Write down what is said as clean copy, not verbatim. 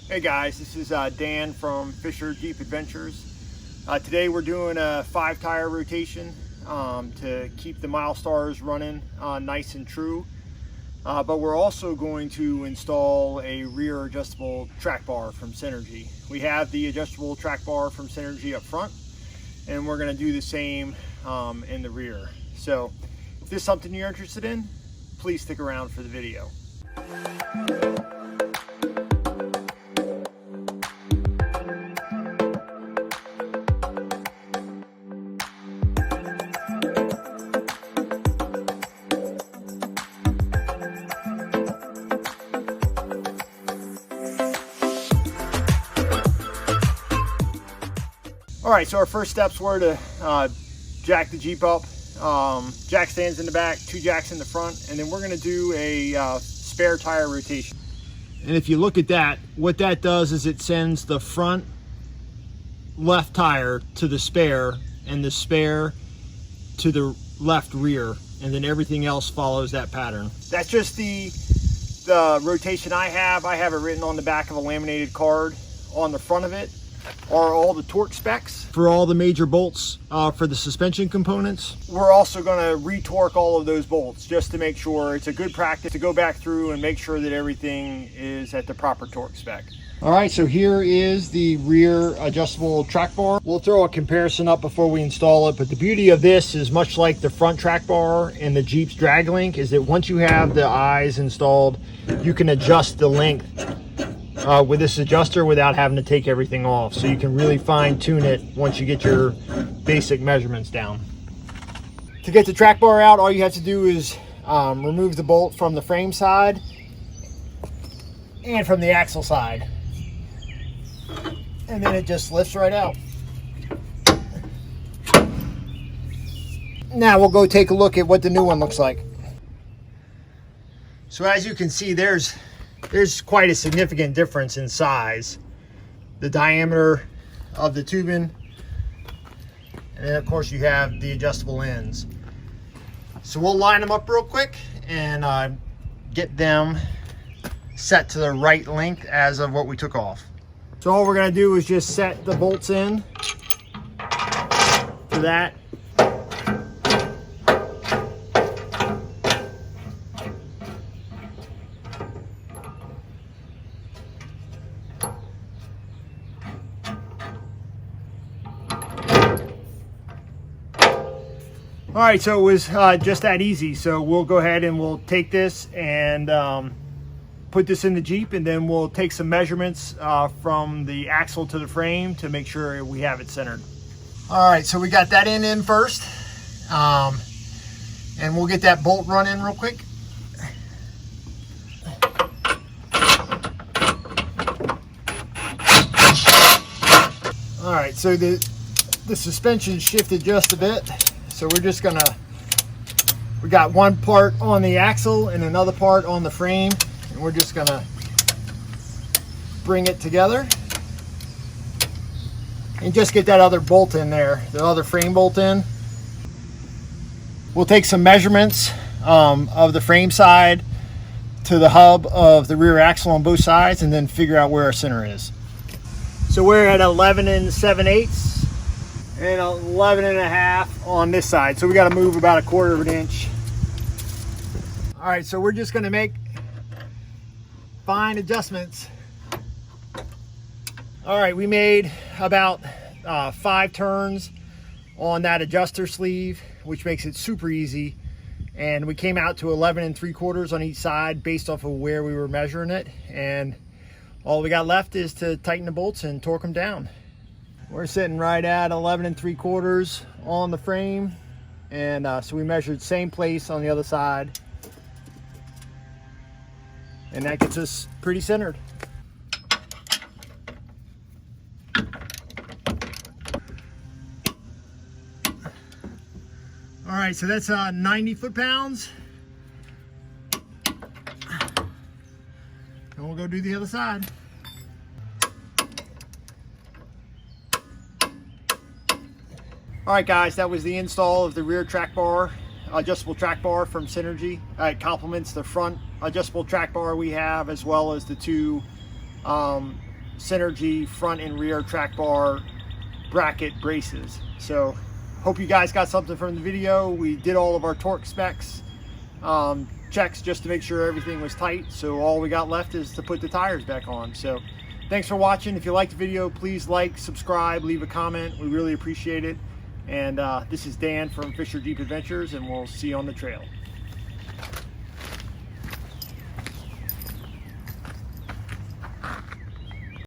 Hey guys, this is Dan from Fisher Jeep Adventures. Today we're doing a 5-tire rotation to keep the Milestars running nice and true. But we're also going to install a rear adjustable track bar from Synergy. We have the adjustable track bar from Synergy up front, and we're going to do the same in the rear. So if this is something you're interested in, please stick around for the video. All right, so our first steps were to jack the Jeep up. Jack stands in the back, 2 jacks in the front, and then we're gonna do a spare tire rotation. And if you look at that, what that does is it sends the front left tire to the spare and the spare to the left rear, and then everything else follows that pattern. That's just the rotation I have. I have it written on the back of a laminated card. On the front of it are all the torque specs for all the major bolts for the suspension components. We're also going to re-torque all of those bolts just to make sure. It's a good practice to go back through and make sure that everything is at the proper torque spec. All right, so here is the rear adjustable track bar. We'll throw a comparison up before we install it, but the beauty of this is much like the front track bar and the Jeep's drag link is that once you have the eyes installed, you can adjust the length with this adjuster without having to take everything off. So you can really fine tune it once you get your basic measurements down. To get the track bar out, all you have to do is remove the bolt from the frame side and from the axle side. And then it just lifts right out. Now we'll go take a look at what the new one looks like. So as you can see, there's quite a significant difference in size. The diameter of the tubing, and then of course you have the adjustable ends. So we'll line them up real quick and get them set to the right length as of what we took off. So all we're going to do is just set the bolts in for that. All right, so it was just that easy. So we'll go ahead and we'll take this and put this in the Jeep, and then we'll take some measurements from the axle to the frame to make sure we have it centered. All right, so we got that in first, and we'll get that bolt run in real quick. All right, so the suspension shifted just a bit. So we're just we got one part on the axle and another part on the frame, and we're just gonna bring it together and just get that other bolt in there, the other frame bolt in. We'll take some measurements of the frame side to the hub of the rear axle on both sides, and then figure out where our center is. So we're at 11 7/8 and 11 1/2 on this side. So we got to move about 1/4 of an inch. All right, so we're just going to make fine adjustments. All right, we made about 5 turns on that adjuster sleeve, which makes it super easy. And we came out to 11 3/4 on each side based off of where we were measuring it. And all we got left is to tighten the bolts and torque them down. We're sitting right at 11 3/4 on the frame, and so we measured same place on the other side, and that gets us pretty centered. All right, so that's 90 foot-pounds, and we'll go do the other side. All right guys, that was the install of the rear track bar, adjustable track bar from Synergy. It complements the front adjustable track bar we have, as well as the two Synergy front and rear track bar bracket braces. So hope you guys got something from the video. We did all of our torque specs checks just to make sure everything was tight. So all we got left is to put the tires back on. So thanks for watching. If you liked the video, please like, subscribe, leave a comment. We really appreciate it. And this is Dan from Fisher Jeep Adventures, and we'll see you on the trail.